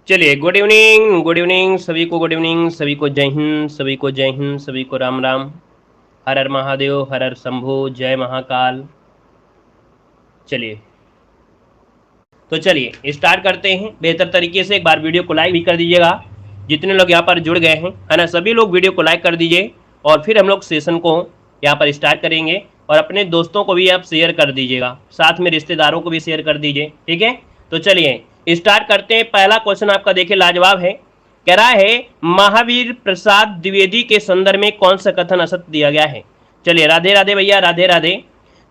चलिए, good evening सभी को, गुड इवनिंग सभी को, जय हिंद सभी को, जय हिंद सभी को, राम राम। हर हर महादेव, हर हर शंभो, जय महाकाल। चलिए, तो चलिए स्टार्ट करते हैं बेहतर तरीके से। एक बार वीडियो को लाइक भी कर दीजिएगा, जितने लोग यहाँ पर जुड़ गए हैं, है ना, सभी लोग वीडियो को लाइक कर दीजिए। और फिर हम लोग सेशन को यहाँ पर स्टार्ट करेंगे। और अपने दोस्तों को भी आप शेयर कर दीजिएगा, साथ में रिश्तेदारों को भी शेयर कर दीजिए, ठीक है। तो चलिए स्टार्ट करते हैं। पहला क्वेश्चन आपका देखिए लाजवाब है। कह रहा है महावीर प्रसाद द्विवेदी के संदर्भ में कौन सा कथन असत्य दिया गया है। चलिए, राधे राधे भैया, राधे राधे।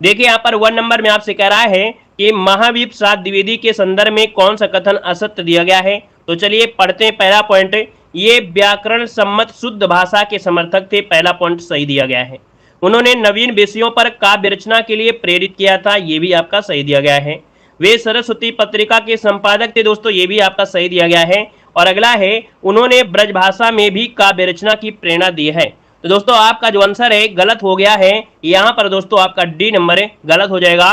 देखिए यहाँ पर 1 नंबर में आपसे कह रहा है कि महावीर प्रसाद द्विवेदी के संदर्भ में कौन सा कथन असत्य दिया गया है। तो चलिए पढ़ते हैं पहला पॉइंट। ये व्याकरण सम्मत शुद्ध भाषा के समर्थक थे, पहला पॉइंट सही दिया गया है। उन्होंने नवीन विषयों पर काव्य रचना के लिए प्रेरित किया था, ये भी आपका सही दिया गया है। वे सरस्वती पत्रिका के संपादक थे दोस्तों, ये भी आपका सही दिया गया है। और अगला है, उन्होंने ब्रजभाषा में भी काव्य रचना की प्रेरणा दी है। तो दोस्तों आपका जो आंसर है गलत हो गया है यहाँ पर दोस्तों, आपका डी नंबर गलत हो जाएगा।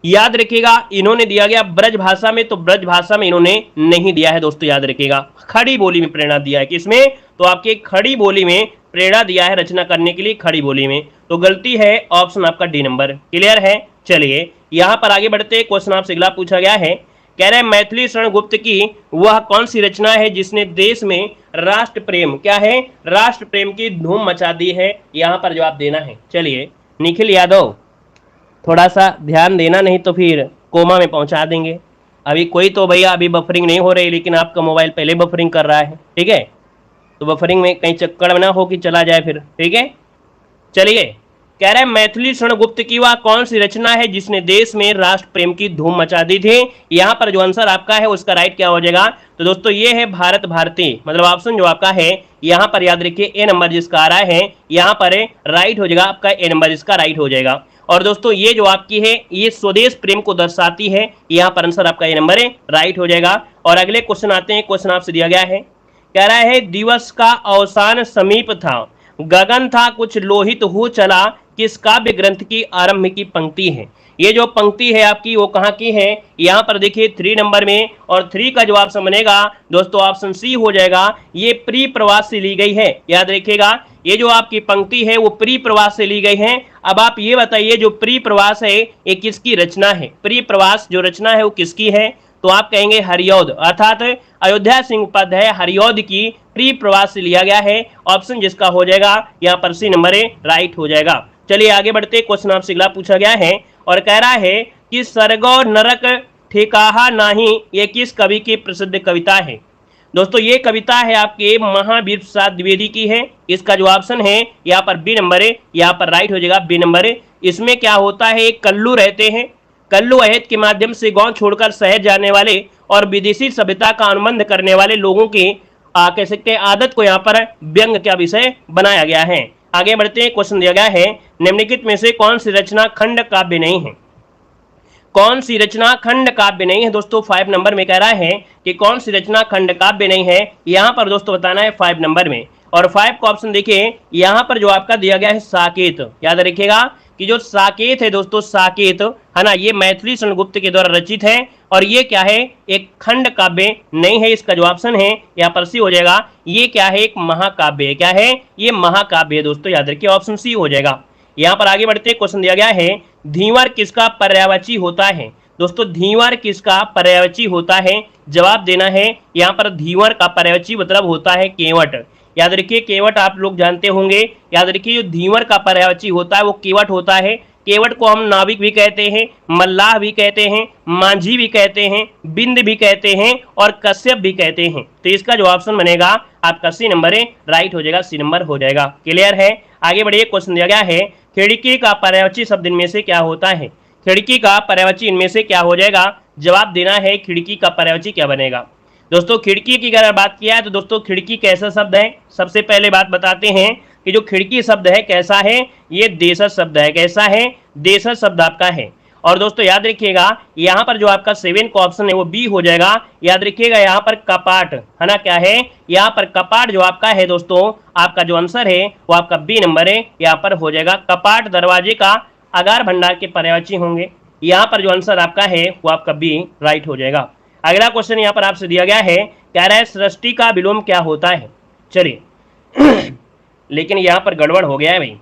याद रखिएगा, इन्होंने दिया गया ब्रज भाषा में, तो ब्रज भाषा में इन्होंने नहीं दिया है दोस्तों, याद रखिएगा। खड़ी बोली में प्रेरणा दिया है, किसमें, तो आपके खड़ी बोली में प्रेरणा दिया है रचना करने के लिए, खड़ी बोली में। तो गलती है ऑप्शन आपका डी नंबर। क्लियर है। चलिए यहां पर आगे बढ़ते, क्वेश्चन आपसे अगला पूछा गया है। कह रहे हैं मैथिली शरण गुप्त की वह कौन सी रचना है जिसने देश में राष्ट्र प्रेम, क्या है, राष्ट्र प्रेम की धूम मचा दी है, यहां पर जवाब देना है। चलिए निखिल यादव, थोड़ा सा ध्यान देना, नहीं तो फिर कोमा में पहुंचा देंगे। अभी कोई तो भैया अभी बफरिंग नहीं हो रही, लेकिन आपका मोबाइल पहले बफरिंग कर रहा है, ठीक है। तो बफरिंग में कहीं चक्कर में ना हो कि चला जाए फिर, ठीक है। चलिए, कह रहे हैं मैथिली शरण गुप्त की वह कौन सी रचना है जिसने देश में राष्ट्र प्रेम की धूम मचा दी थी। यहाँ पर जो आंसर आपका है उसका राइट क्या हो जाएगा, तो दोस्तों ये है भारत भारती, मतलब ऑप्शन जो आपका है यहाँ पर याद रखिए ए नंबर जिसका आ रहा है, यहाँ पर राइट हो जाएगा आपका ए नंबर इसका राइट हो जाएगा। और दोस्तों ये जो आपकी है ये स्वदेश प्रेम को दर्शाती है, यहाँ पर आंसर आपका ए नंबर राइट हो जाएगा। और अगले क्वेश्चन आते हैं, क्वेश्चन आपसे दिया गया है। कह रहा है दिवस का अवसान समीप था, गगन था कुछ लोहित हो चला, किस काव्य ग्रंथ की आरंभ की पंक्ति है। ये जो पंक्ति है आपकी वो कहाँ की है, यहाँ पर देखिए 3 नंबर में, और 3 का जवाब बनेगा दोस्तों ऑप्शन सी हो जाएगा। ये प्री प्रवास से ली गई है, याद रखिएगा। ये जो आपकी पंक्ति है वो प्री प्रवास से ली गई है। अब आप ये बताइए जो प्री प्रवास है ये किसकी रचना है, प्री प्रवास जो रचना है वो किसकी है, तो आप कहेंगे हरिऔध, अर्थात अयोध्या सिंह उपाध्याय हरिऔध की प्री प्रवास से लिया गया है। ऑप्शन जिसका हो जाएगा यहाँ पर सी नंबर राइट हो जाएगा। चलिए आगे बढ़ते, क्वेश्चन आपसे अगला पूछा गया है और कह रहा है कि सरगो नरक ठेकाहा नाही ये किस कवि की प्रसिद्ध कविता है। दोस्तों ये कविता है आपके महावीर प्रसाद द्विवेदी की है। इसका जो ऑप्शन है यहाँ पर बी नंबर यहाँ पर राइट हो जाएगा बी नंबर। इसमें क्या होता है, कल्लू रहते हैं, कल्लू अहद के माध्यम से गांव छोड़कर शहर जाने वाले और विदेशी सभ्यता का अनुबंध करने वाले लोगों की कह सकते हैं आदत को यहाँ पर व्यंग का विषय बनाया गया है। आगे बढ़ते हैं, क्वेश्चन दिया गया है निम्नलिखित में से कौन सी रचना खंड काव्य नहीं है, कौन सी रचना खंड काव्य नहीं है। दोस्तों 5 नंबर में कह रहा है कि कौन सी रचना खंड काव्य नहीं है, यहाँ पर दोस्तों बताना है 5 नंबर में। और 5 का ऑप्शन देखिए यहाँ पर जो आपका दिया गया है साकेत, याद रखिएगा कि जो साकेत है दोस्तों, साकेत है ना, ये मैथिली शरण गुप्त के द्वारा रचित है और ये क्या है, एक खंड काव्य नहीं है। इसका जो ऑप्शन है यहाँ पर सी हो जाएगा। ये क्या है, एक महाकाव्य है, क्या है, ये महाकाव्य है दोस्तों, याद रखिए ऑप्शन सी हो जाएगा। यहाँ पर आगे बढ़ते क्वेश्चन दिया गया है धीवर किसका पर्यायवाची होता है। दोस्तों धीवर किसका पर्यायवाची होता है, जवाब देना है। यहाँ पर धीवर का पर्यायवाची मतलब होता है केवट, याद रखिए केवट आप लोग जानते होंगे। याद रखिए जो धीवर का पर्यायवाची होता है वो केवट होता है। केवट को हम नाविक भी कहते हैं, मल्लाह भी कहते हैं, मांझी भी कहते हैं, बिंद भी कहते हैं और कश्यप भी कहते हैं। तो इसका जो ऑप्शन बनेगा आपका सी नंबर राइट हो जाएगा, सी नंबर हो जाएगा। क्लियर है। आगे बढ़िए, क्वेश्चन दिया गया है खिड़की का पर्यायवाची शब्द इनमें से क्या होता है। खिड़की का पर्यायवाची इनमें से क्या हो जाएगा, जवाब देना है खिड़की का पर्यायवाची क्या बनेगा। दोस्तों खिड़की की अगर बात किया है तो दोस्तों खिड़की कैसा शब्द है, सबसे पहले बात बताते हैं कि जो खिड़की शब्द है कैसा है, ये देशज शब्द है, कैसा है, देशज शब्द आपका है। और दोस्तों याद रखिएगा यहाँ पर जो आपका 7 का ऑप्शन है वो बी हो जाएगा। याद रखिएगा यहाँ पर कपाट है ना, क्या है, यहाँ पर कपाट जो आपका है दोस्तों, आपका जो आंसर है वो आपका बी नंबर है, यहाँ पर हो जाएगा। कपाट दरवाजे का आगार भंडार के पर्यायवाची होंगे, यहाँ पर जो आंसर आपका है वो आपका बी राइट हो जाएगा। अगला क्वेश्चन यहाँ पर आपसे दिया गया है, कह रहा है सृष्टि का विलोम क्या होता है। चलिए लेकिन यहाँ पर गड़बड़ हो गया है भाई,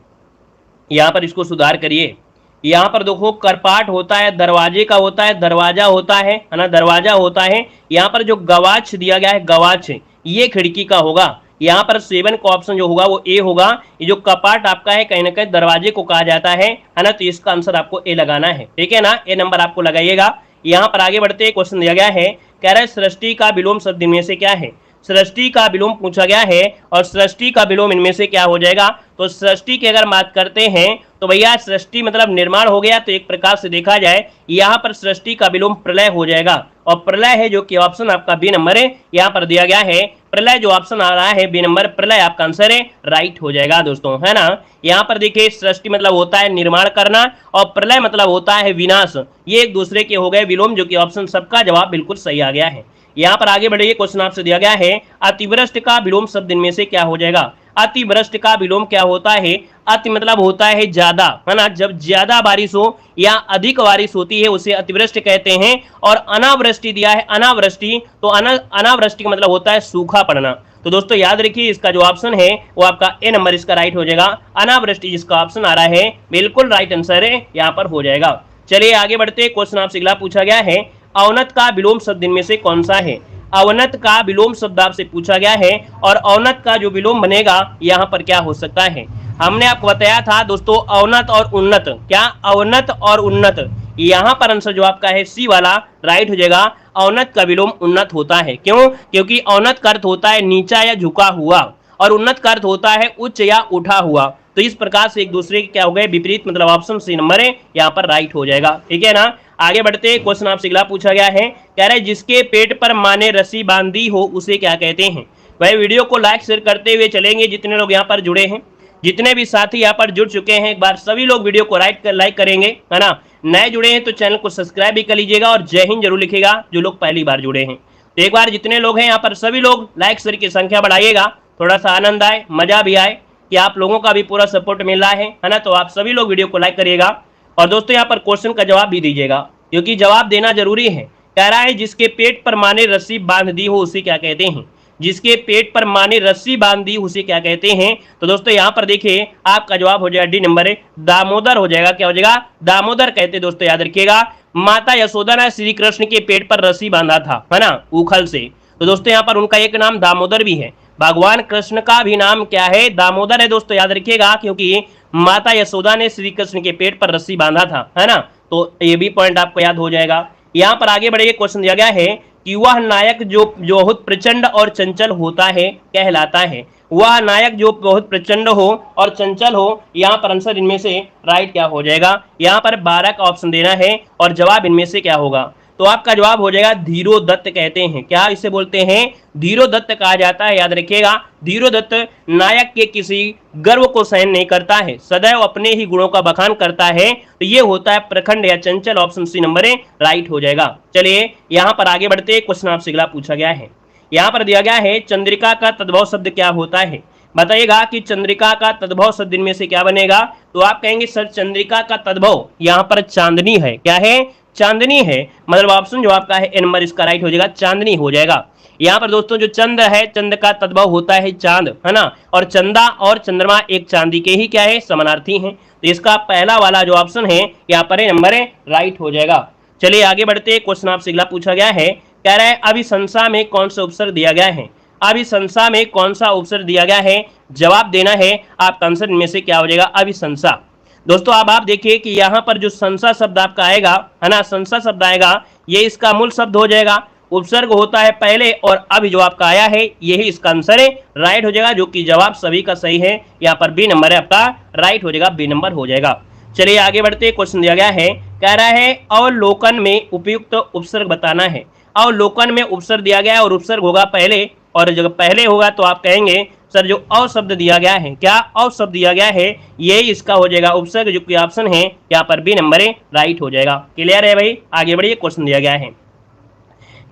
यहाँ पर इसको सुधार करिए। यहाँ पर देखो करपाट होता है, दरवाजे का होता है, दरवाजा होता है ना, दरवाजा होता है। यहाँ पर जो गवाच दिया गया है, गवाच ये खिड़की का होगा। यहाँ पर 7 का ऑप्शन जो होगा वो ए होगा। ये जो कपाट आपका है कहीं ना कहीं दरवाजे को कहा जाता है ना, तो इसका आंसर आपको ए लगाना है, ठीक है ना, ए नंबर आपको लगाइएगा। यहाँ पर आगे बढ़ते क्वेश्चन दिया गया है, कह रहा है सृष्टि का विलोम शब्द इनमें से क्या है। सृष्टि का विलोम पूछा गया है और सृष्टि का विलोम इनमें से क्या हो जाएगा। तो सृष्टि की अगर बात करते हैं तो भैया सृष्टि मतलब निर्माण हो गया, तो एक प्रकार से देखा जाए यहाँ पर सृष्टि का विलोम प्रलय हो जाएगा। और प्रलय है जो कि ऑप्शन आपका बी नंबर है, यहाँ पर दिया गया है प्रलय, जो ऑप्शन आ रहा है बी नंबर, प्रलय आपका आंसर है, राइट हो जाएगा दोस्तों, है ना। यहाँ पर देखिए सृष्टि मतलब होता है निर्माण करना और प्रलय मतलब होता है विनाश, ये एक दूसरे के हो गए विलोम, जो कि ऑप्शन सबका जवाब बिल्कुल सही आ गया है। यहाँ पर आगे बढ़िए, क्वेश्चन आपसे दिया गया है अतिवृष्टि का विलोम शब्द इनमें से क्या हो जाएगा। अतिवृष्टि का विलोम क्या होता है। अति मतलब होता है ज्यादा, है ना, जब ज्यादा बारिश हो या अधिक बारिश होती है उसे अतिवृष्टि कहते हैं। और अनावृष्टि दिया है, अनावृष्टि, तो अनावृष्टि का मतलब होता है सूखा पड़ना। तो दोस्तों याद रखिए इसका जो ऑप्शन है वो आपका ए नंबर इसका राइट हो जाएगा। अनावृष्टि जिसका ऑप्शन आ रहा है बिल्कुल राइट आंसर है, यहाँ पर हो जाएगा। चलिए आगे बढ़ते, क्वेश्चन आपसे अगला पूछा गया है अवनत का विलोम शब्द इनमें से कौन सा है। अवनत का विलोम शब्द आपसे पूछा गया है और अवनत का जो विलोम बनेगा यहाँ पर क्या हो सकता है। हमने आपको बताया था दोस्तों अवनत और उन्नत, क्या अवनत और उन्नत, यहाँ पर आंसर जो आपका है सी वाला राइट हो जाएगा। अवनत का विलोम उन्नत होता है, क्यों, क्योंकि अवनत का अर्थ होता है नीचा या झुका हुआ और उन्नत का अर्थ होता है उच्च या उठा हुआ। तो इस प्रकार से एक दूसरे के क्या हो गए विपरीत, मतलब ऑप्शन सी नंबर है यहाँ पर राइट हो जाएगा, ठीक है ना। आगे बढ़ते, क्वेश्चन आपसे अगला पूछा गया है, कह रहे जिसके पेट पर माँ ने रस्सी बांधी हो उसे क्या कहते हैं। भाई वीडियो को लाइक शेयर करते हुए चलेंगे, जितने लोग यहाँ पर जुड़े हैं, जितने भी साथी यहाँ पर जुड़ चुके हैं, एक बार सभी लोग वीडियो को लाइक करेंगे, है ना। नए जुड़े हैं तो चैनल को सब्सक्राइब भी कर लीजिएगा और जय हिंद जरूर लिखेगा जो लोग पहली बार जुड़े हैं। तो एक बार जितने लोग हैं यहाँ पर सभी लोग लाइक शेयर की संख्या बढ़ाइएगा, थोड़ा सा आनंद आए, मजा भी आए कि आप लोगों का भी पूरा सपोर्ट मिल रहा है ना। तो आप सभी लोग वीडियो को लाइक करिएगा और दोस्तों यहाँ पर क्वेश्चन का जवाब भी दीजिएगा, क्योंकि जवाब देना जरूरी है। कह रहा है जिसके पेट पर माँ ने रस्सी बांध दी हो उसे क्या कहते हैं। जिसके पेट पर माँ ने रस्सी बांध दी उसे क्या कहते हैं। तो दोस्तों यहाँ पर देखिए आपका जवाब हो जाएगा डी नंबर, दामोदर हो जाएगा। क्या हो जाएगा, दामोदर कहते। दोस्तों याद रखिएगा माता यशोदा ने श्री कृष्ण के पेट पर रस्सी बांधा था, है ना, उखल से। तो दोस्तों यहाँ पर उनका एक नाम दामोदर भी है, भगवान कृष्ण का भी नाम क्या है, दामोदर है। दोस्तों याद रखिएगा क्योंकि माता यशोदा ने श्री कृष्ण के पेट पर रस्सी बांधा था, है ना, तो ये भी पॉइंट आपको याद हो जाएगा। यहाँ पर आगे बढ़िए, क्वेश्चन दिया गया है कि वह नायक जो बहुत प्रचंड और चंचल होता है कहलाता है। वह नायक जो बहुत प्रचंड हो और चंचल हो, यहाँ पर आंसर इनमें से राइट क्या हो जाएगा। यहाँ पर 12 का ऑप्शन देना है और जवाब इनमें से क्या होगा। तो आपका जवाब हो जाएगा धीरोदत्त कहते हैं। क्या इसे बोलते हैं, धीरोदत्त कहा जाता है। याद रखिएगा धीरोदत्त नायक के किसी गर्व को सहन नहीं करता है, सदैव अपने ही गुणों का बखान करता है। तो ये होता है प्रखंड या चंचल, ऑप्शन सी नंबर है राइट हो जाएगा। चलिए यहाँ पर आगे बढ़ते, क्वेश्चन आपसे अगला पूछा गया है। यहाँ पर दिया गया है चंद्रिका का तद्भव शब्द क्या होता है। बताइएगा कि चंद्रिका का तद्भव शब्द इनमें से क्या बनेगा। तो आप कहेंगे सर चंद्रिका का तद्भव यहाँ पर चांदनी है। क्या है, चांदनी है, मतलब ऑप्शन जो आपका है ए नंबर इसका राइट हो जाएगा, चांदनी हो जाएगा। यहाँ पर दोस्तों जो चंद्र है, चंद्र का तद्भव होता है चांद, है ना, और चंदा और चंद्रमा एक चांदी के ही क्या है, समानार्थी हैं। तो इसका पहला वाला जो ऑप्शन है यहाँ पर ए नंबर है राइट हो जाएगा। चलिए आगे बढ़ते, क्वेश्चन आपसे अगला पूछा गया है, कह रहा है अभिशंसा में कौन सा उपसर्ग दिया गया है। अभिशंसा में कौन सा उपसर्ग दिया गया है, जवाब देना है। आपका आंसर इनमें से क्या हो जाएगा, अभिशंसा। दोस्तों अब आप देखिए कि यहाँ पर जो संसा शब्द आपका आएगा, है ना, संसा शब्द आएगा, ये इसका मूल शब्द हो जाएगा। उपसर्ग होता है पहले और अभी जो आपका आया है यही इसका आंसर है, राइट हो जाएगा, जो कि जवाब सभी का सही है। यहाँ पर बी नंबर है आपका राइट हो जाएगा, बी नंबर हो जाएगा। चलिए आगे बढ़ते, क्वेश्चन दिया गया है, कह रहा है अवलोकन में उपयुक्त उपसर्ग बताना है। अवलोकन में उपसर्ग दिया गया है और उपसर्ग होगा पहले, और जब पहले होगा तो आप कहेंगे सर जो अव शब्द दिया गया है, क्या अव शब्द दिया गया है, ये इसका हो जाएगा उपसर्ग, जो कि ऑप्शन है यहाँ पर बी नंबर है राइट हो जाएगा। क्लियर है भाई, आगे बढ़िए, क्वेश्चन दिया गया है,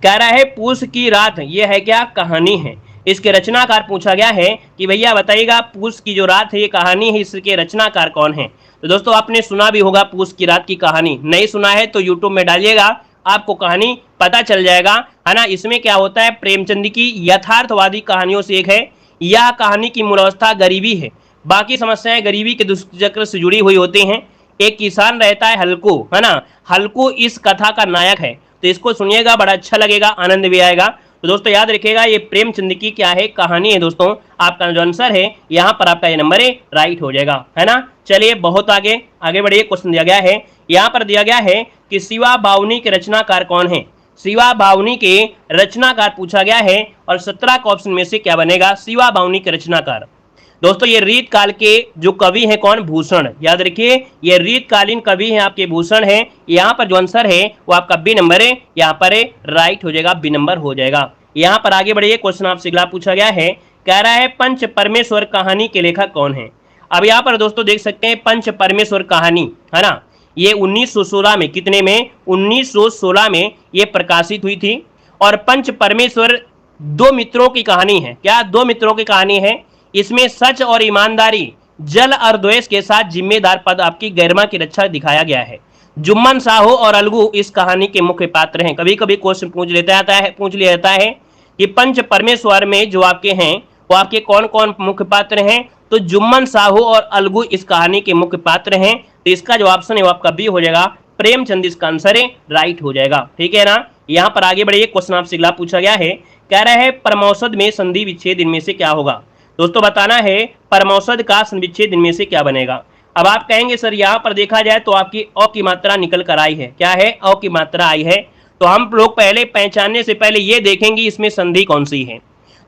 कह रहा है पूस की रात, ये है क्या, कहानी है। इसके रचनाकार पूछा गया है कि भैया बताइएगा पूस की जो रात है ये कहानी है, इसके रचनाकार कौन है। तो दोस्तों आपने सुना भी होगा पूस की रात की कहानी, नहीं सुना है तो यूट्यूब में डालिएगा, आपको कहानी पता चल जाएगा, है ना। इसमें क्या होता है, प्रेमचंद की यथार्थवादी कहानियों से एक है। यह कहानी की मूल अवस्था गरीबी है, बाकी समस्याएं गरीबी के दुष्चक्र से जुड़ी हुई होती हैं। एक किसान रहता है हल्कू, है ना। हल्कू इस कथा का नायक है, तो इसको सुनिएगा, बड़ा अच्छा लगेगा, आनंद भी आएगा। तो दोस्तों याद रखिएगा, ये प्रेमचंद की क्या है, कहानी है दोस्तों। आपका जो आंसर है यहाँ पर आपका ये नंबर राइट हो जाएगा, है ना। चलिए बहुत आगे आगे बढ़िए। क्वेश्चन दिया गया है, यहाँ पर दिया गया है कि शिवा बावनी के रचनाकार कौन है। शिवा बावनी के रचनाकार पूछा गया है, और 17 का ऑप्शन में से क्या बनेगा, शिवा बावनी के रचनाकार। दोस्तों ये रीत काल के जो कवि हैं कौन, भूषण। याद रखिए ये रीतकालीन कवि हैं आपके, भूषण हैं। यहाँ पर जो आंसर है वो आपका बी नंबर है, यहाँ पर राइट हो जाएगा, बी नंबर हो जाएगा। यहाँ पर आगे बढ़िए। क्वेश्चन आपसे अगला पूछा गया है, कह रहा है पंच परमेश्वर कहानी के लेखक कौन है। अब यहाँ पर दोस्तों देख सकते हैं पंच परमेश्वर कहानी, है ना, ये 1916 में, कितने में, 1916 में ये प्रकाशित हुई थी। और पंच परमेश्वर दो मित्रों की कहानी है। क्या, दो मित्रों की कहानी है। इसमें सच और ईमानदारी, जल और द्वेष के साथ जिम्मेदार पद आपकी गरिमा की रक्षा दिखाया गया है। जुम्मन साहू और अलगू इस कहानी के मुख्य पात्र हैं। कभी कभी क्वेश्चन पूछ लिया जाता है कि पंच परमेश्वर में जो आपके हैं वो आपके कौन कौन मुख्य पात्र हैं। तो जुम्मन साहू और अलगू इस कहानी के मुख्य पात्र हैं। तो इसका जो ऑप्शन है वो आपका बी हो जाएगा, प्रेमचंद इसका आंसर है, राइट हो जाएगा, ठीक है ना। यहाँ पर आगे बढ़िए। क्वेश्चन आपसे अगला पूछा गया है, कह रहा है परमौषध में संधि विच्छेद इनमें से क्या होगा। दोस्तों बताना है परमौषध का विच्छेद इनमें से क्या बनेगा। अब आप कहेंगे सर यहाँ पर देखा जाए तो आपकी अ की मात्रा निकल कर आई है। क्या है, अ की मात्रा आई है। तो हम लोग पहले पहचानने से पहले ये देखेंगे इसमें संधि कौन सी है।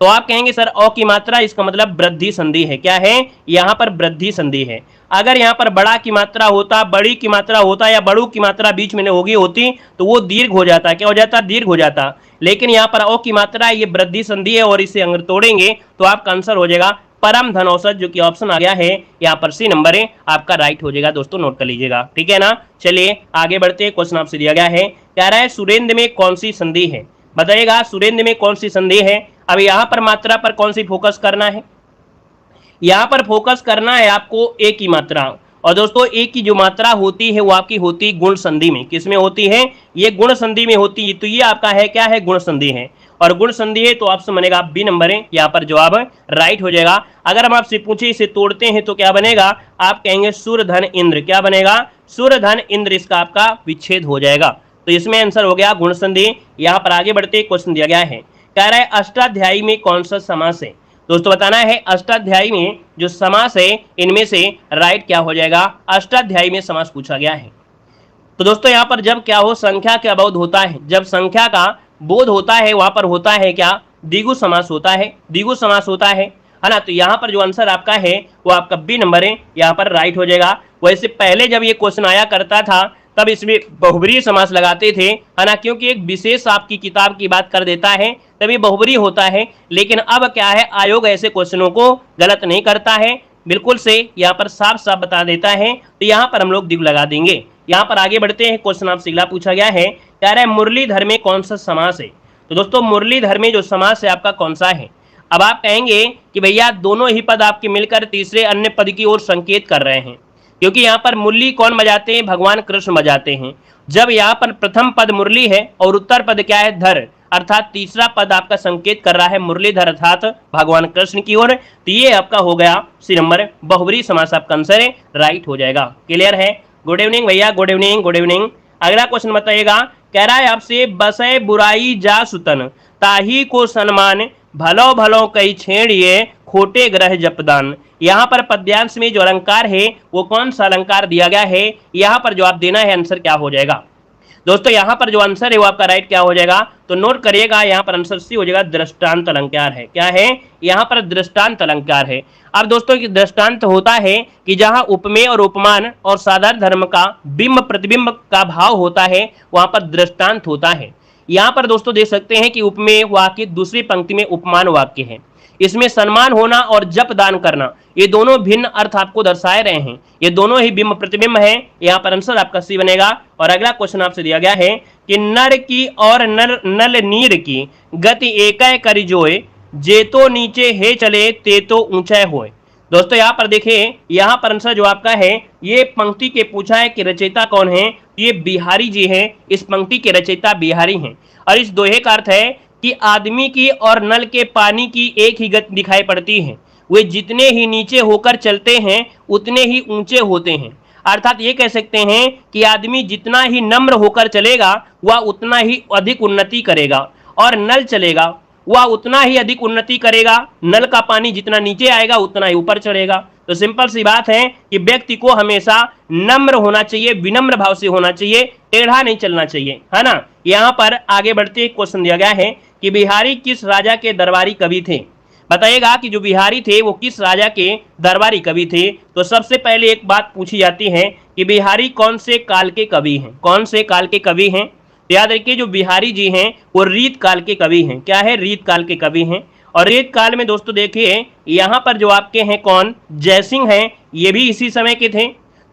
तो आप कहेंगे सर अ की मात्रा, इसका मतलब वृद्धि संधि है। क्या है, यहाँ पर वृद्धि संधि है। अगर यहाँ पर बड़ा की मात्रा होता, बड़ी की मात्रा होता, या बड़ू की मात्रा बीच में होगी होती तो वो दीर्घ हो जाता। क्या हो जाता, दीर्घ हो जाता। लेकिन यहाँ पर अ की मात्रा ये वृद्धि संधि है, और इसे अगर तोड़ेंगे तो आपका आंसर हो जाएगा परम धन औषध, जो कि ऑप्शन आ गया है यहाँ पर सी नंबर है आपका राइट हो जाएगा। दोस्तों नोट कर लीजिएगा, ठीक है ना। चलिए आगे बढ़ते हैं। क्वेश्चन आपसे दिया गया है, कह रहा है सुरेंद्र में कौन सी संधि है। बताइएगा सुरेंद्र में कौन सी संधि है। अब यहाँ पर मात्रा पर कौन सी फोकस करना है, यहाँ पर फोकस करना है आपको ए की मात्रा। और दोस्तों ए की जो मात्रा होती है वो आपकी होती गुण संधि में। किस में होती है, ये गुण संधि में होती है। तो ये आपका है क्या है, गुण संधि है। और गुण संधि है तो ऑप्शन बनेगा बी नंबर है, यहाँ पर जवाब राइट हो जाएगा। अगर हम आपसे पूछे इसे तोड़ते हैं तो क्या बनेगा, आप कहेंगे सूर्यधन इंद्र। क्या बनेगा, सूर्यधन इंद्र, इसका आपका विच्छेद हो जाएगा। तो इसमें आंसर हो गया गुण संधि। यहाँ पर आगे बढ़ते क्वेश्चन दिया गया है, कह रहा है अष्टाध्यायी में कौन सा समास है। दोस्तों बताना है अष्टाध्यायी में जो समास है इनमें से राइट क्या हो जाएगा। अष्टाध्यायी में समास पूछा गया है। तो दोस्तों यहाँ पर जब क्या हो, संख्या का बोध होता है, जब संख्या का बोध होता है वहां पर होता है क्या, द्विगु समास होता है, द्विगु समास होता है ना। तो यहाँ पर जो आंसर आपका है वो आपका बी नंबर है, यहाँ पर राइट हो जाएगा। वैसे पहले जब ये क्वेश्चन आया करता था तब इसमें बहुब्रीहि समास लगाते थे, है ना, क्योंकि एक विशेष आपकी किताब की बात कर देता है तभी बहुब्रीहि होता है। लेकिन अब क्या है, आयोग ऐसे क्वेश्चनों को गलत नहीं करता है, बिल्कुल से यहाँ पर साफ साफ बता देता है। तो यहाँ पर हम लोग द्विगु लगा देंगे। यहाँ पर आगे बढ़ते हैं। क्वेश्चन आपसे अगला पूछा गया है, कह रहा है मुरलीधर में कौन सा समास है। तो दोस्तों मुरलीधर में जो समास है आपका कौन सा है। अब आप कहेंगे कि भैया दोनों ही पद आपके मिलकर तीसरे अन्य पद की ओर संकेत कर रहे हैं, क्योंकि यहाँ पर मुरली कौन बजाते हैं, भगवान कृष्ण बजाते हैं। जब यहाँ पर प्रथम पद मुरली है और उत्तर पद क्या है, धर, अर्थात तीसरा पद आपका संकेत कर रहा है मुरलीधर अर्थात भगवान कृष्ण की ओर। तो ये आपका हो गया सी नंबर, बहुब्रीहि समास आपका आंसर है, राइट हो जाएगा। क्लियर है। गुड इवनिंग भैया, गुड इवनिंग, गुड इवनिंग। अगला क्वेश्चन बताइएगा, कह रहा है आपसे बसय बुराई जा सुतन ताही को सन्मान भलो भलो कई छेड़िए खोटे ग्रह जपदान। यहाँ पर पद्यांश में जो अलंकार है वो कौन सा अलंकार दिया गया है, यहाँ पर जवाब देना है, आंसर क्या हो जाएगा। दोस्तों यहाँ पर जो आंसर है वो आपका राइट क्या हो जाएगा, तो नोट करिएगा, यहाँ पर आंसर सी हो जाएगा, दृष्टांत अलंकार है। क्या है, यहाँ पर दृष्टांत अलंकार है। अब दोस्तों दृष्टांत होता है कि जहाँ उपमेय और उपमान और साधारण धर्म का बिंब प्रतिबिंब का भाव होता है वहां पर दृष्टांत होता है। यहाँ पर दोस्तों देख सकते हैं कि उपमेय वाक्य दूसरी पंक्ति में उपमान वाक्य है। इसमें सम्मान होना और जप दान करना ये दोनों भिन्न अर्थ आपको दर्शाए रहे हैं, ये दोनों ही बिंब प्रतिबिंब है। यहाँ पर आंसर आपका सी बनेगा। और अगला क्वेश्चन आपसे दिया गया है कि नर की और नल नीर की गति एकै करि जोय जे तो नीचे हे चले ते तो ऊंचा होए। दोस्तों यहाँ पर देखिए, यहाँ पर आंसर जो आपका है, ये पंक्ति के पूछा है कि रचयिता कौन है, ये बिहारी जी हैं। इस पंक्ति के रचयिता बिहारी हैं। और इस दोहे का अर्थ है कि आदमी की और नल के पानी की एक ही गति दिखाई पड़ती है, वे जितने ही नीचे होकर चलते हैं उतने ही ऊंचे होते हैं। अर्थात ये कह सकते हैं कि आदमी जितना ही नम्र होकर चलेगा वह उतना ही अधिक उन्नति करेगा, और नल चलेगा वह उतना ही अधिक उन्नति करेगा। नल का पानी जितना नीचे आएगा उतना ही ऊपर चढ़ेगा। तो सिंपल सी बात है कि व्यक्ति को हमेशा नम्र होना चाहिए, विनम्र भाव से होना चाहिए, टेढ़ा नहीं चलना चाहिए, है ना। यहाँ पर आगे बढ़ते क्वेश्चन दिया गया है कि बिहारी किस राजा के दरबारी कवि थे। बताइएगा कि जो बिहारी थे वो किस राजा के दरबारी कवि थे। तो सबसे पहले एक बात पूछी जाती है कि बिहारी कौन से काल के कवि हैं, कौन से काल के कवि हैं। तो याद रखिए, जो बिहारी जी हैं वो रीत काल के कवि हैं। क्या है, रीत काल के कवि हैं। और रीत काल में दोस्तों देखिए, यहाँ पर जो आपके हैं कौन, जयसिंह हैं, ये भी इसी समय के थे।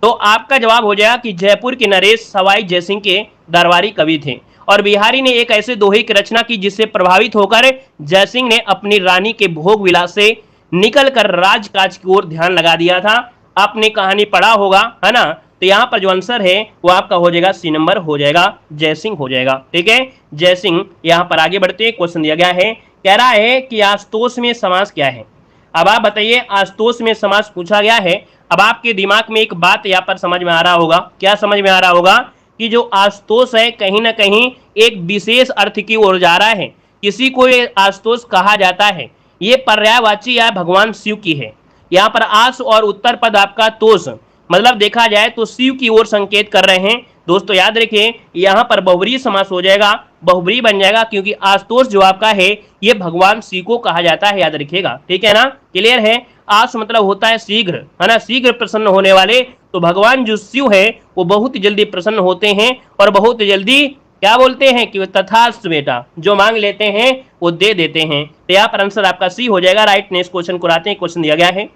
तो आपका जवाब हो जाएगा कि जयपुर के नरेश सवाई जयसिंह के दरबारी कवि थे। और बिहारी ने एक ऐसे दोहे की रचना की जिससे प्रभावित होकर जयसिंह ने अपनी रानी के भोग विलास से निकलकर राजकाज की ओर ध्यान लगा दिया था। आपने कहानी पढ़ा होगा, है ना। तो यहाँ पर जो आंसर है वो आपका हो जाएगा सी नंबर हो जाएगा, जयसिंह हो जाएगा। ठीक है, जयसिंह। यहाँ पर आगे बढ़ते हैं, क्वेश्चन दिया गया है, कह रहा है कि आस्तोष में समास क्या है। अब आप बताइए, आस्तोष में समास पूछा गया है। अब आपके दिमाग में एक बात यहाँ पर समझ में आ रहा होगा। क्या समझ में आ रहा होगा कि जो आस्तोष है कहीं ना कहीं एक विशेष अर्थ की ओर जा रहा है। किसी को आस्तोष कहा जाता है, ये पर्यायवाची या भगवान शिव की है। यहाँ पर आस और उत्तर पद आपका तोष, मतलब देखा जाए तो शिव की ओर संकेत कर रहे हैं। दोस्तों याद रखिए, यहाँ पर बहुब्रीहि समास हो जाएगा, बहुब्रीहि बन जाएगा, क्योंकि आस्तोष जो आपका है ये भगवान शिव को कहा जाता है, याद रखिएगा। ठीक है ना, क्लियर है। आस मतलब होता है शीघ्र, है ना, शीघ्र प्रसन्न होने वाले। तो भगवान जो शिव है वो बहुत जल्दी प्रसन्न होते हैं और बहुत जल्दी क्या बोलते हैं कि तथास्तु बेटा, जो मांग लेते हैं वो दे देते हैं। तो यहाँ पर आंसर आपका सी हो जाएगा, राइट। नेक्स्ट क्वेश्चन को आते हैं। क्वेश्चन दिया गया है,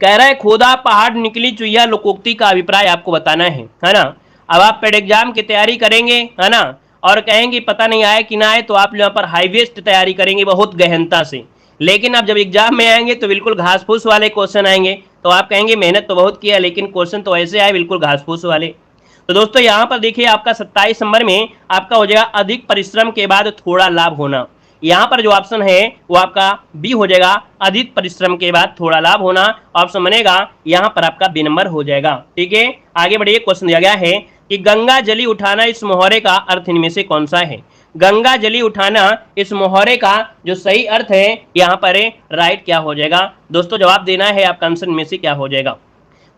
कह रहा है खोदा पहाड़ निकली चुईया लोकोक्ति का अभिप्राय आपको बताना है ना। अब आप पेड एग्जाम की तैयारी करेंगे, है ना, और कहेंगे पता नहीं आए कि ना आए, तो आप यहाँ पर हाईवेस्ट तैयारी करेंगे बहुत गहनता से। लेकिन अब जब एग्जाम में आएंगे तो बिल्कुल घास फूस वाले क्वेश्चन आएंगे, तो आप कहेंगे मेहनत तो बहुत किया लेकिन क्वेश्चन तो ऐसे आए बिल्कुल घास फूस वाले। तो दोस्तों यहाँ पर देखिए, आपका 27 नंबर में आपका हो जाएगा अधिक परिश्रम के बाद थोड़ा लाभ होना। यहाँ पर जो ऑप्शन है वो आपका बी हो जाएगा, अधिक परिश्रम के बाद थोड़ा लाभ होना। ऑप्शन बनेगा यहाँ पर आपका बी नंबर हो जाएगा। ठीक है, आगे बढ़िए। क्वेश्चन दिया गया है कि गंगा जली उठाना इस मुहावरे का अर्थ इनमें से कौन सा है। गंगा जली उठाना इस मुहावरे का जो सही अर्थ है यहाँ पर राइट क्या हो जाएगा। दोस्तों जवाब देना है आपका, आंसर में से क्या हो जाएगा।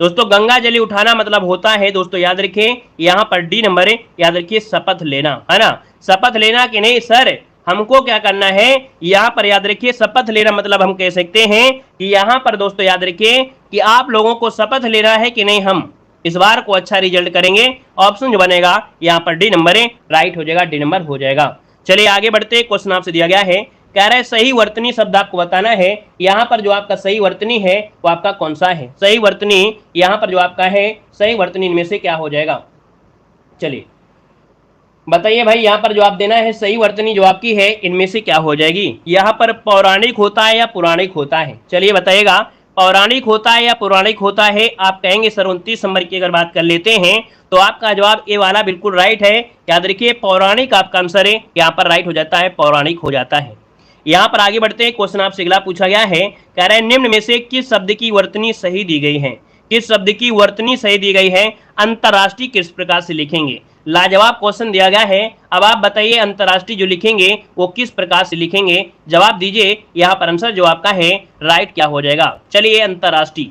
दोस्तों गंगा जली उठाना मतलब होता है, दोस्तों याद रखिए यहाँ पर डी नंबर है, याद रखिए शपथ लेना, है ना। शपथ लेना कि नहीं सर, हमको क्या करना है यहाँ पर, याद रखिए शपथ लेना मतलब हम कह सकते हैं कि यहाँ पर दोस्तों याद रखिए कि आप लोगों को शपथ लेना है कि नहीं हम इस बार को अच्छा रिजल्ट करेंगे। ऑप्शन जो बनेगा यहाँ पर डी नंबर है, राइट हो जाएगा, डी नंबर हो जाएगा। चलिए आगे बढ़ते, क्वेश्चन आपसे दिया गया है, कह रहा है सही वर्तनी शब्द आपको बताना है। यहाँ पर जो आपका सही वर्तनी है वो आपका कौन सा है। सही वर्तनी यहाँ पर जो आपका है, सही वर्तनी इनमें से क्या हो जाएगा। चलिए बताइए भाई, यहाँ पर जो आप देना है सही वर्तनी जो आपकी है इनमें से क्या हो जाएगी। यहाँ पर पौराणिक होता है या पुराणिक होता है, चलिए बताइएगा, पौराणिक होता है या पौराणिक होता है। आप कहेंगे सर 29 नंबर की अगर बात कर लेते हैं तो आपका जवाब ए वाला बिल्कुल राइट है। याद रखिए पौराणिक आपका आंसर है, यहाँ पर राइट हो जाता है, पौराणिक हो जाता है। यहाँ पर आगे बढ़ते हैं, क्वेश्चन आपसे अगला पूछा गया है, कह रहा है निम्न में से किस शब्द की वर्तनी सही दी गई है। किस शब्द की वर्तनी सही दी गई है, अंतर्राष्ट्रीय किस प्रकार से लिखेंगे। लाजवाब क्वेश्चन दिया गया है। अब आप बताइए अंतर्राष्ट्रीय जो लिखेंगे वो किस प्रकार से लिखेंगे, जवाब दीजिए। यहाँ पर आंसर जो आपका है राइट क्या हो जाएगा। चलिए अंतर्राष्ट्रीय।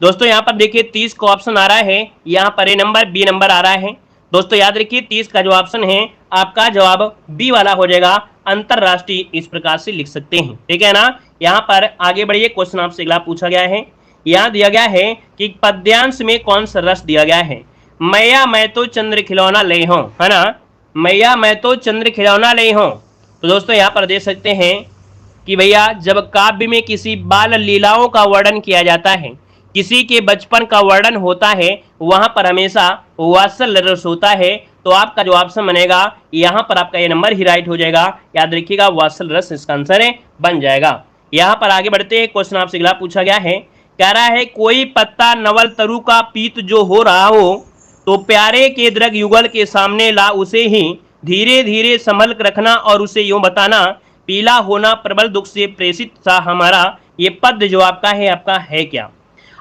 दोस्तों यहाँ पर देखिए 30 का ऑप्शन आ रहा है, यहाँ पर ए नंबर बी नंबर आ रहा है। दोस्तों याद रखिए 30 का जो ऑप्शन है आपका जवाब बी वाला हो जाएगा, अंतर्राष्ट्रीय इस प्रकार से लिख सकते हैं। ठीक है ना। यहाँ पर आगे बढ़िए, क्वेश्चन आपसे अगला पूछा गया है, यहाँ दिया गया है कि पद्यांश में कौन सा रस दिया गया है। मैया मैं तो चंद्र खिलौना ले हूं, है ना, मैया मैं तो चंद्र खिलौना ले हूं। तो दोस्तों यहाँ पर देख सकते हैं कि भैया जब काव्य में किसी बाल लीलाओं का वर्णन किया जाता है, किसी के बचपन का वर्णन होता है, वहां पर हमेशा वात्सल्य रस होता है। तो आपका जो ऑप्शन बनेगा यहाँ पर आपका ये नंबर ही राइट हो जाएगा। याद रखिएगा वात्सल्य रस इसका आंसर है बन जाएगा। यहाँ पर आगे बढ़ते हैं, क्वेश्चन आपसे अगला पूछा गया है, कह रहा है कोई पत्ता नवल तरु का पीत जो हो रहा हो तो प्यारे के दृग युगल के सामने ला उसे ही धीरे धीरे संभल कर रखना और उसे यूं बताना पीला होना प्रबल दुख से प्रेषित सा हमारा। ये पद जो आपका है क्या।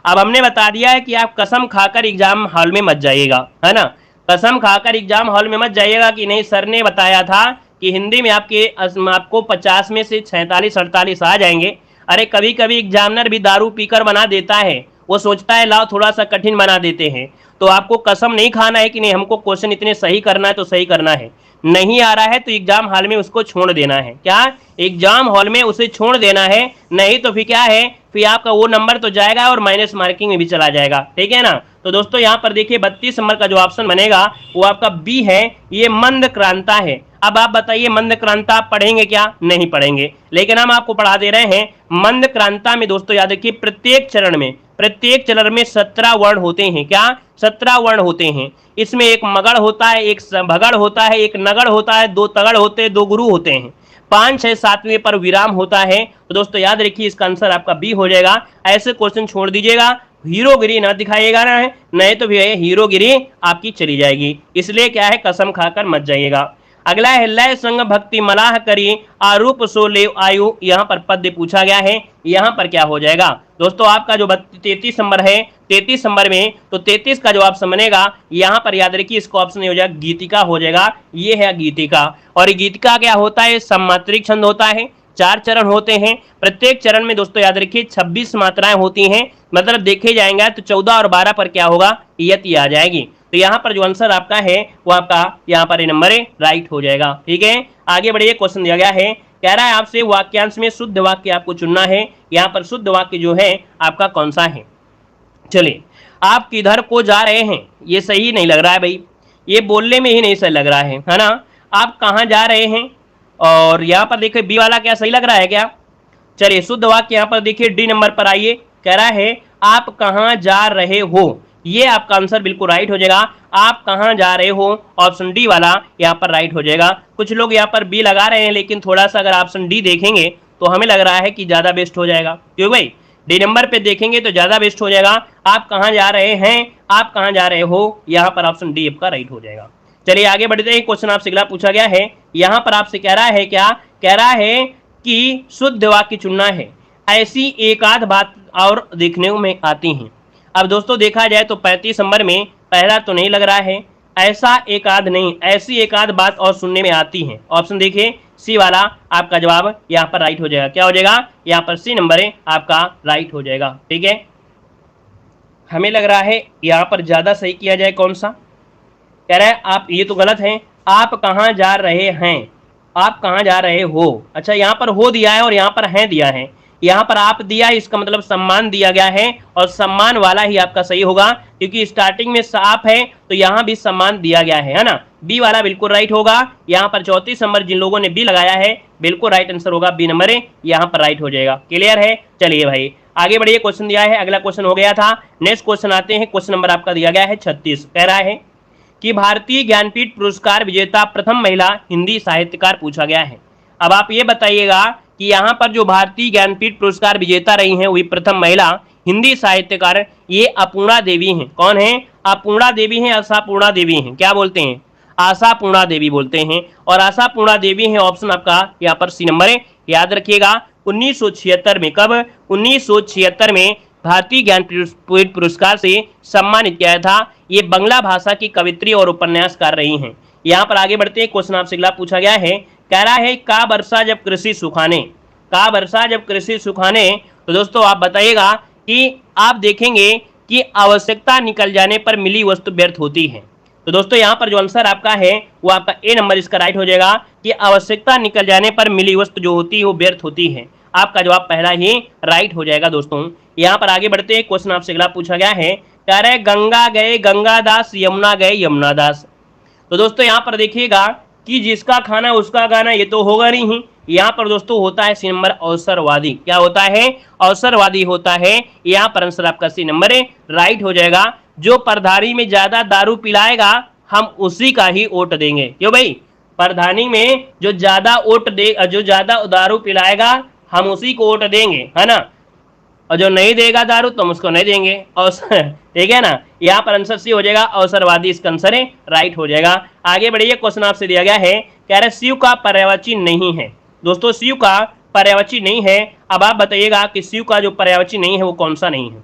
अब हमने बता दिया है कि आप कसम खाकर एग्जाम हॉल में मत जाइएगा, है ना। कसम खाकर एग्जाम हॉल में मत जाइएगा कि नहीं सर ने बताया था कि हिंदी में आपको 50 में से 46-48 आ जाएंगे। अरे कभी कभी एग्जामिनर भी दारू पीकर बना देता है, वो सोचता है लाओ थोड़ा सा कठिन बना देते हैं। तो आपको कसम नहीं खाना है कि नहीं हमको क्वेश्चन इतने सही करना है तो सही करना है। नहीं आ रहा है तो एग्जाम हॉल में उसको छोड़ देना है। क्या एग्जाम हॉल में उसे छोड़ देना है, नहीं तो फिर क्या है, फिर आपका वो नंबर तो जाएगा और माइनस मार्किंग में भी चला जाएगा, ठीक है ना। तो दोस्तों यहाँ पर देखिए 32 नंबर का जो ऑप्शन बनेगा वो आपका बी है, ये मंद क्रांता है। अब आप बताइए मंद क्रांता आप पढ़ेंगे क्या, नहीं पढ़ेंगे, लेकिन हम आपको पढ़ा दे रहे हैं। मंद क्रांता में दोस्तों याद रखिए प्रत्येक चरण में 17 वर्ण होते हैं। क्या 17 वर्ण होते हैं। इसमें एक मगड़ होता है, एक भगड़ होता है, एक नगड़ होता है, 2 तगड़ होते हैं, 2 गुरु होते हैं, 5, 6, 7वें पर विराम होता है। तो दोस्तों याद रखिए इसका आंसर आपका बी हो जाएगा। ऐसे क्वेश्चन छोड़ दीजिएगा, हीरोगिरी ना दिखाइएगा ना, नहीं तो भैया हीरोगिरी आपकी चली जाएगी। इसलिए क्या है कसम खाकर मत जाइएगा। अगला है लय संग भक्ति मलाह करी आरूप सो ले आयु। यहाँ पर पद्य पूछा गया है, यहाँ पर क्या हो जाएगा दोस्तों आपका जो 33 नंबर है, 33 नंबर में तो 33 का जो ऑप्शन बनेगा यहाँ पर याद रखिए इसका ऑप्शन हो जाएगा गीतिका हो जाएगा। ये है गीतिका, और गीतिका क्या होता है, सम्मात्रिक छंद होता है, 4 चरण होते हैं। प्रत्येक चरण में दोस्तों याद रखिए 26 मात्राएं होती हैं, मतलब देखे जाएंगे तो 14 और 12 पर क्या होगा, यति आ जाएगी। तो यहाँ पर जो आंसर आपका है वो आपका यहाँ पर नंबर राइट हो जाएगा। ठीक है, आगे बढ़िए। क्वेश्चन दिया गया है, कह रहा है आपसे वाक्यांश में शुद्ध वाक्य आपको चुनना है। यहाँ पर शुद्ध वाक्य जो है आपका कौन सा है। चलिए, आप किधर को जा रहे हैं, ये सही नहीं लग रहा है भाई, ये बोलने में ही नहीं सही लग रहा है ना। आप कहाँ जा रहे हैं, और यहाँ पर देखिए बी वाला क्या सही लग रहा है क्या। चलिए शुद्ध वाक्य यहाँ पर देखिए डी नंबर पर आइए, कह रहा है आप कहाँ जा रहे हो, ये आपका आंसर बिल्कुल राइट हो जाएगा। आप कहाँ जा रहे हो, ऑप्शन डी वाला यहाँ पर राइट हो जाएगा। कुछ लोग यहाँ पर बी लगा रहे हैं, लेकिन थोड़ा सा अगर ऑप्शन डी देखेंगे तो हमें लग रहा है कि ज्यादा बेस्ट हो जाएगा। क्यों भाई, डी नंबर पे देखेंगे तो ज्यादा बेस्ट हो जाएगा। आप कहाँ जा रहे हैं, आप कहाँ जा रहे हो, यहाँ पर ऑप्शन डी आपका राइट हो जाएगा। चलिए आगे बढ़ते हैं। क्वेश्चन आपसे अगला पूछा गया है, यहाँ पर आपसे कह रहा है क्या, कह रहा है कि शुद्ध वाक्य चुनना है। ऐसी एक आध बात और देखने में आती हैं। अब दोस्तों देखा जाए तो 35 नंबर में पहला तो नहीं लग रहा है, ऐसा एक आध नहीं, ऐसी एक आध बात और सुनने में आती है। ऑप्शन देखिए सी वाला आपका जवाब यहाँ पर राइट हो जाएगा। क्या हो जाएगा, यहाँ पर सी नंबर है आपका राइट हो जाएगा। ठीक है, हमें लग रहा है यहाँ पर ज्यादा सही किया जाए कौन सा, कह रहा है आप, ये तो गलत है, आप कहाँ जा रहे हैं, आप कहाँ जा रहे हो। अच्छा यहाँ पर हो दिया है और यहाँ पर है दिया है, यहाँ पर आप दिया है, इसका मतलब सम्मान दिया गया है, और सम्मान वाला ही आपका सही होगा, क्योंकि स्टार्टिंग में साफ है तो यहाँ भी सम्मान दिया गया है ना। बी वाला बिल्कुल राइट होगा। यहाँ पर 34 नंबर जिन लोगों ने बी लगाया है बिल्कुल राइट आंसर होगा, बी नंबर है यहाँ पर राइट हो जाएगा। क्लियर है, चलिए भाई आगे बढ़िए। क्वेश्चन दिया है, अगला क्वेश्चन हो गया था, नेक्स्ट क्वेश्चन आते हैं। क्वेश्चन नंबर आपका दिया गया है 36, कह रहा है कि भारतीय ज्ञानपीठ पुरस्कार विजेता प्रथम महिला हिंदी साहित्यकार पूछा गया है। अब आप ये बताइएगा कि यहाँ पर जो भारतीय ज्ञानपीठ पुरस्कार विजेता रही हैं वही प्रथम महिला हिंदी साहित्यकार ये अपूर्णा देवी हैं। कौन है, अपूर्णा देवी हैं, आशापूर्णा देवी हैं, क्या बोलते हैं, आशापूर्णा देवी बोलते हैं, और आशापूर्णा देवी है ऑप्शन आपका यहाँ पर सी नंबर है। याद रखिएगा 1976 में, कब 1976 में भारतीय ज्ञानपीठ पुरस्कार से सम्मानित किया था। ये बांग्ला भाषा की कवित्री और उपन्यासकार रही हैं। यहाँ पर आगे बढ़ते हैं। क्वेश्चन आपसे अगला पूछा गया है, कह रहा है का वर्षा जब कृषि सुखाने, का वर्षा जब कृषि सुखाने। तो दोस्तों आप बताइएगा कि आप देखेंगे कि आवश्यकता निकल जाने पर मिली वस्तु व्यर्थ होती है। तो दोस्तों यहाँ पर जो आंसर आपका है वो आपका ए नंबर इसका राइट हो जाएगा कि आवश्यकता निकल जाने पर मिली वस्तु जो होती है वो व्यर्थ होती है। आपका जवाब पहला ही राइट हो जाएगा। दोस्तों यहाँ पर आगे बढ़ते हैं। क्वेश्चन आपसे अगला पूछा गया है, कह रहे गंगा गए गंगादास, यमुना गए यमुनादास। तो दोस्तों यहाँ पर देखिएगा कि जिसका खाना उसका गाना, ये तो होगा नहीं। यहाँ पर दोस्तों होता है सी नंबर अवसरवादी। क्या होता है, अवसरवादी होता है। यहाँ पर आंसर आपका सी नंबर राइट हो जाएगा। जो प्रधानी में ज्यादा दारू पिलाएगा हम उसी का ही वोट देंगे। क्यों भाई, प्रधानी में जो ज्यादा वोट दे, जो ज्यादा दारू पिलाएगा हम उसी को वोट देंगे, है ना, और जो नहीं देगा दारू तो हम उसको नहीं देंगे। और ठीक है ना, यहाँ पर आंसर सी हो जाएगा, अवसरवादी इसका आंसर है, राइट हो जाएगा। आगे बढ़िए, क्वेश्चन आपसे दिया गया है, कह रहे शिव का पर्यायवाची नहीं है। दोस्तों शिव का पर्यायवाची नहीं है, अब आप बताइएगा कि शिव का जो पर्यायवाची नहीं है वो कौन सा नहीं है।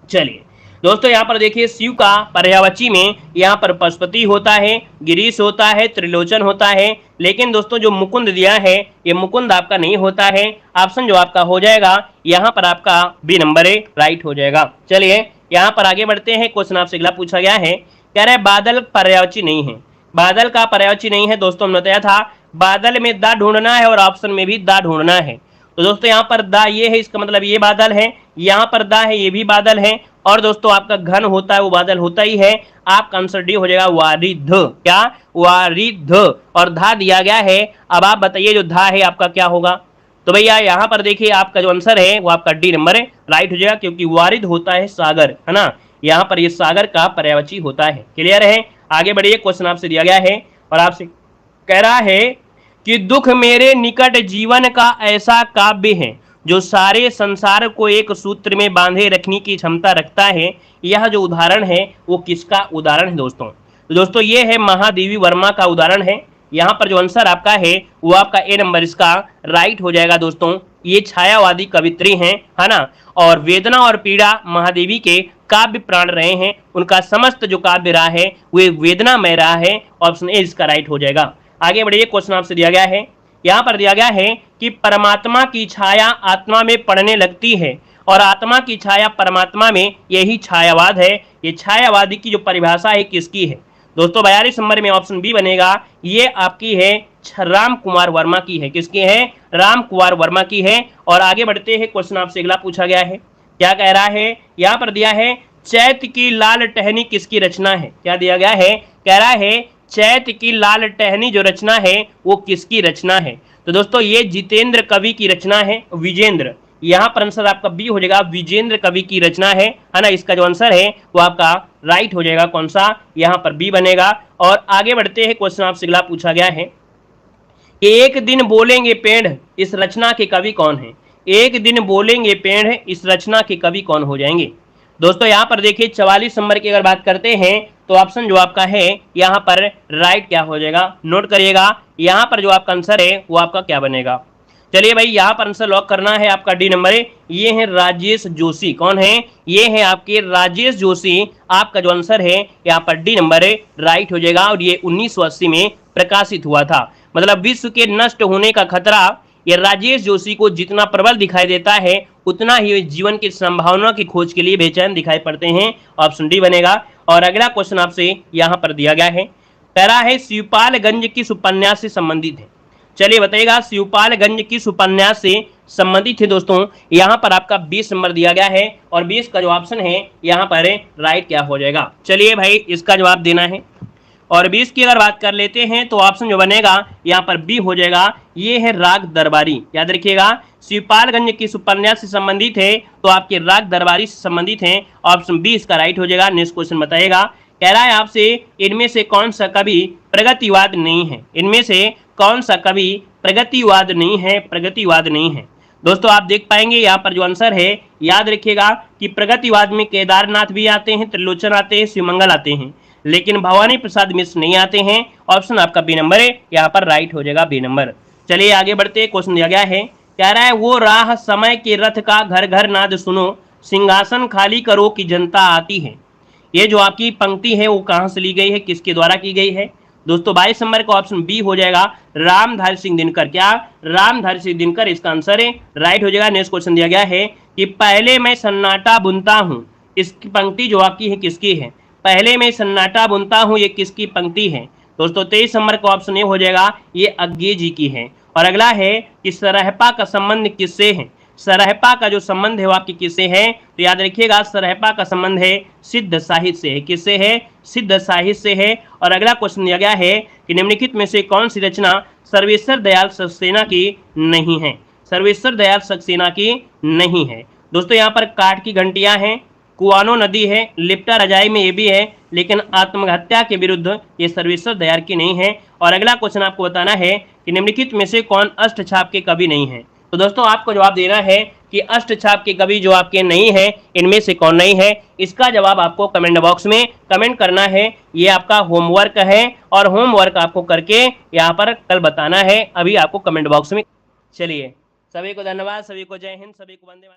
चलिए दोस्तों, यहाँ पर देखिए शिव का पर्यायवाची में यहाँ पर पशुपति होता है, गिरीश होता है, त्रिलोचन होता है, लेकिन दोस्तों जो मुकुंद दिया है ये मुकुंद आपका नहीं होता है। ऑप्शन जो आपका हो जाएगा यहाँ पर आपका बी नंबर है, राइट हो जाएगा। चलिए यहाँ पर आगे बढ़ते हैं, क्वेश्चन आपसे अगला पूछा गया है, कह रहे बादल पर्यायवाची नहीं है। बादल का पर्यायवाची नहीं है दोस्तों, हमने बताया था बादल में दा ढूंढना है और ऑप्शन में भी दा ढूंढना है। तो दोस्तों यहाँ पर दा ये है, इसका मतलब ये बादल है, यहाँ पर दा है ये भी बादल है, और दोस्तों आपका घन होता है वो बादल होता ही है। आपका आंसर डी हो जाएगा वारिध, क्या वारिध, और धा दिया गया है। अब आप बताइए जो धा है आपका क्या होगा। तो भैया यहाँ पर देखिए आपका जो आंसर है वो आपका डी नंबर है, राइट हो जाएगा, क्योंकि वारिध होता है सागर, है ना, यहाँ पर ये सागर का पर्यायवाची होता है। क्लियर है, आगे बढ़िए, क्वेश्चन आपसे दिया गया है और आपसे कह रहा है कि दुख मेरे निकट जीवन का ऐसा काव्य है जो सारे संसार को एक सूत्र में बांधे रखने की क्षमता रखता है। यह जो उदाहरण है वो किसका उदाहरण है दोस्तों। तो दोस्तों ये है महादेवी वर्मा का उदाहरण है। यहाँ पर जो आंसर आपका है वो आपका ए नंबर इसका राइट हो जाएगा दोस्तों। ये छायावादी कवित्री हैं, है ना, और वेदना और पीड़ा महादेवी के काव्य प्राण रहे हैं। उनका समस्त जो काव्य रहा है वो वेदनामय रहा है। ऑप्शन ए इसका राइट हो जाएगा। आगे बढ़िए, क्वेश्चन आपसे दिया गया है, यहाँ पर दिया गया है कि परमात्मा की छाया आत्मा में पड़ने लगती है और आत्मा की छाया परमात्मा में, यही छायावाद है। ये छायावादी की जो परिभाषा है किसकी है दोस्तों। 42 नंबर में ऑप्शन बी बनेगा, ये आपकी है राम कुमार वर्मा की है। किसकी है, राम कुमार वर्मा की है। और आगे बढ़ते हैं, क्वेश्चन आपसे अगला पूछा गया है, क्या कह रहा है, यहाँ पर दिया है चैत की लाल टहनी किसकी रचना है। क्या दिया गया है, कह रहा है चैत की लाल टहनी जो रचना है वो किसकी रचना है। तो दोस्तों ये जितेंद्र कवि की रचना है, विजेंद्र, यहाँ पर आंसर आपका बी हो जाएगा, विजेंद्र कवि की रचना है ना। इसका जो आंसर है वो आपका राइट हो जाएगा, कौन सा, यहाँ पर बी बनेगा। और आगे बढ़ते हैं, क्वेश्चन आपसे अगला पूछा गया है, एक दिन बोलेंगे पेड़, इस रचना के कवि कौन है। एक दिन बोलेंगे पेड़, इस रचना के कवि कौन हो जाएंगे दोस्तों। यहाँ पर देखिए 44 नंबर की अगर बात करते हैं तो ऑप्शन जो आपका है यहाँ पर राइट क्या हो जाएगा, नोट करिएगा, यहाँ पर जो आपका आंसर है वो आपका क्या बनेगा। चलिए भाई यहाँ पर आंसर लॉक करना है, आपका डी नंबर है, ये है राजेश जोशी। कौन है, ये है आपके राजेश जोशी। आपका जो आंसर है यहाँ पर डी नंबर है, राइट हो जाएगा। और ये 1980 में प्रकाशित हुआ था। मतलब विश्व के नष्ट होने का खतरा ये राजेश जोशी को जितना प्रबल दिखाई देता है उतना ही जीवन की संभावना की खोज के लिए बेचैन दिखाई पड़ते हैं। ऑप्शन डी बनेगा। और अगला क्वेश्चन आपसे यहाँ पर दिया गया है, कह रहा है शिवपालगंज किस उपन्यास से संबंधित है। चलिए बताइएगा शिवपालगंज किस उपन्यास से संबंधित है दोस्तों। यहाँ पर आपका 20 नंबर दिया गया है और 20 का जो ऑप्शन है यहाँ पर राइट क्या हो जाएगा। चलिए भाई इसका जवाब देना है। और 20 की अगर बात कर लेते हैं तो ऑप्शन जो बनेगा यहाँ पर बी हो जाएगा, ये है राग दरबारी। याद रखिएगा शिवपालगंज किस उपन्यास से संबंधित है तो आपके राग दरबारी से संबंधित है। ऑप्शन बी इसका राइट हो जाएगा। नेक्स्ट क्वेश्चन बताइएगा, कह रहा है आपसे इनमें से कौन सा कवि प्रगतिवाद नहीं है। इनमें से कौन सा कवि प्रगतिवाद नहीं है, प्रगतिवाद नहीं है दोस्तों। आप देख पाएंगे यहाँ पर जो आंसर है, याद रखिएगा कि प्रगतिवाद में केदारनाथ भी आते हैं, त्रिलोचन आते हैं, शिवमंगल आते हैं, लेकिन भवानी प्रसाद मिश्र नहीं आते हैं। ऑप्शन आपका बी नंबर है, यहाँ पर राइट हो जाएगा बी नंबर। चलिए आगे बढ़ते, क्वेश्चन दिया गया है, कह रहा है वो राह समय के रथ का घर घर नाद सुनो, सिंहासन खाली करो कि जनता आती है। ये जो आपकी पंक्ति है वो कहाँ से ली गई है, किसके द्वारा की गई है दोस्तों। 22 नंबर का ऑप्शन बी हो जाएगा, रामधारी सिंह दिनकर। क्या, रामधारी सिंह दिनकर इसका आंसर है, राइट हो जाएगा। नेक्स्ट क्वेश्चन दिया गया है कि पहले मैं सन्नाटा बुनता हूँ, इसकी पंक्ति जो आपकी है किसकी है। पहले मैं सन्नाटा बुनता हूँ, ये किसकी पंक्ति है दोस्तों। 23 नंबर का ऑप्शन ए हो जाएगा, ये अज्ञे जी की है। और अगला है कि सरहपा का संबंध किससे है। सरहपा का जो संबंध है वो आपकी किससे है, तो याद रखिएगा सरहपा का संबंध है सिद्ध साहित्य से है। किससे है, सिद्ध साहित्य से है। और अगला क्वेश्चन दिया गया है कि निम्नलिखित में से कौन सी रचना सर्वेश्वर दयाल सक्सेना की नहीं है। सर्वेश्वर दयाल सक्सेना की नहीं है दोस्तों। यहाँ पर काठ की घंटियां हैं, कुआनो नदी है, लिप्टा रजाई में ये भी है, लेकिन आत्महत्या के विरुद्ध ये सर्वेश्वर दयाल की नहीं है। और अगला क्वेश्चन आपको बताना है कि निम्नलिखित में से कौन अष्टछाप के कवि नहीं है। तो दोस्तों आपको जवाब देना है कि अष्टछाप के कवि जो आपके नहीं है, इनमें से कौन नहीं है। इसका जवाब आपको कमेंट बॉक्स में कमेंट करना है। ये आपका होमवर्क है और होमवर्क आपको करके यहाँ पर कल बताना है। अभी आपको कमेंट बॉक्स में। चलिए, सभी को धन्यवाद, सभी को जय हिंद, सभी को वंदे मातरम।